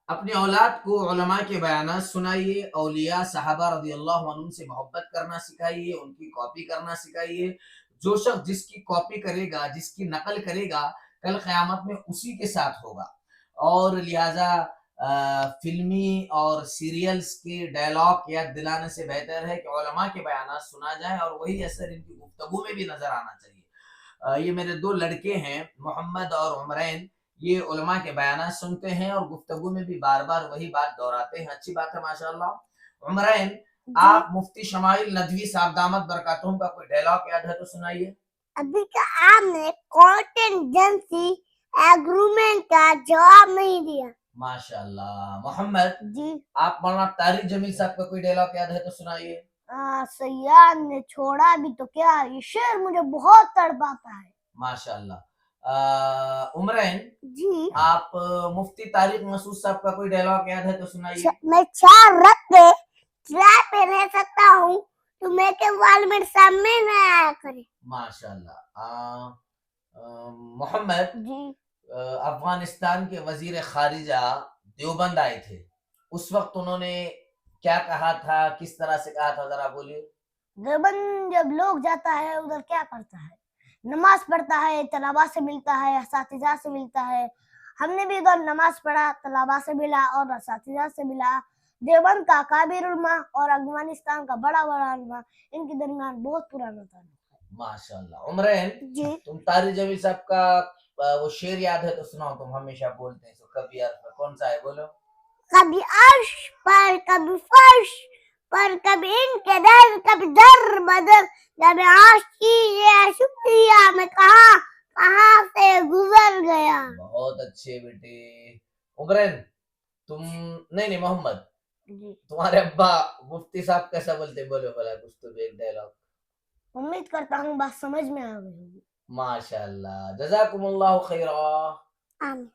اپنی اولاد کو علماء کے بیانات سنائیے، اولیاء صحابہ رضی اللہ عنہ سے محبت کرنا سکھائیے، ان کی کاپی کرنا سکھائیے۔ جو شخص جس کی کاپی کرے گا، جس کی نقل کرے گا، کل قیامت میں اسی کے ساتھ ہوگا۔ اور لہٰذا فلمی اور سیریلز کے ڈائلاگ یاد دلانے سے بہتر ہے کہ علماء کے بیانات سنا جائیں، اور وہی اثر ان کی گفتگو میں بھی نظر آنا چاہیے۔ یہ میرے دو لڑکے ہیں، محمد اور عمرین، یہ علماء کے بیانات سنتے ہیں اور گفتگو میں بھی بار بار وہی بات دہراتے ہیں۔ اچھی بات ہے ماشاءاللہ۔ عمرین، آپ مفتی شمائل ندوی صاحب دامت برکاتہم کا کوئی ڈائلاگ یاد ہے تو سنائیے۔ ابھی کا آپ نے کورٹ ایجنسی ایگریمنٹ کا جواب نہیں دیا۔ ماشاءاللہ۔ محمد جی، آپ مولانا طارق جمیل صاحب کا کوئی ڈائلاگ یاد ہے تو سنائیے۔ سیاد نے چھوڑا بھی تو کیا، یہ شعر مجھے بہت تڑپاتا ہے۔ ماشاءاللہ۔ عمرین، جی، آپ مفتی طارق مسعود صاحب کا کوئی ڈائلاگ یاد ہے تو سنائیے۔ میں 4 رت پہ ٹرائی پہ رہ سکتا ہوں تو میں کے وال میرے سامنے نہ آیا کرے۔ ماشاءاللہ۔ محمد جی، افغانستان کے وزیر خارجہ دیوبند آئے تھے، اس وقت انہوں نے کیا کہا تھا، کس طرح سے کہا تھا، ذرا بولیے۔ دیوبند جب لوگ جاتا ہے ادھر کیا کرتا ہے، نماز پڑھتا ہے، طلباء سے ملتا ہے، اساتذہ سے ملتا ہے۔ ہم نے بھی ادھر نماز پڑھا، طلباء سے ملا اور اساتذہ سے ملا۔ دیوبند کا کابر علماء اور افغانستان کا بڑا علماء، ان کے درمیان بہت پرانا تعلق ہے۔ ماشاءاللہ۔ عمرین، جی، تم طارق جمیل صاحب کا وہ شعر یاد ہے تو سناؤ، تم ہمیشہ بولتے ہیں، کبھی کون سا ہے، بولو۔ کبھی عرش پر، کبھی فرش پر، کبھی ان کے در، کبھی در بدر، جب عاشقی یہ شکریہ میں کہاں سے گزر گیا۔ بہت اچھے بیٹے۔ عمرین، تم نہیں محمد، تمہارے ابا مفتی صاحب کیسا بولتے، بولو بھلا کچھ تو ایک ڈائلاگ۔ امید کرتا ہوں بات سمجھ میں آ گئی ہوگی۔ ماشاءاللہ، جزاکم اللہ خیرہ۔ آمین۔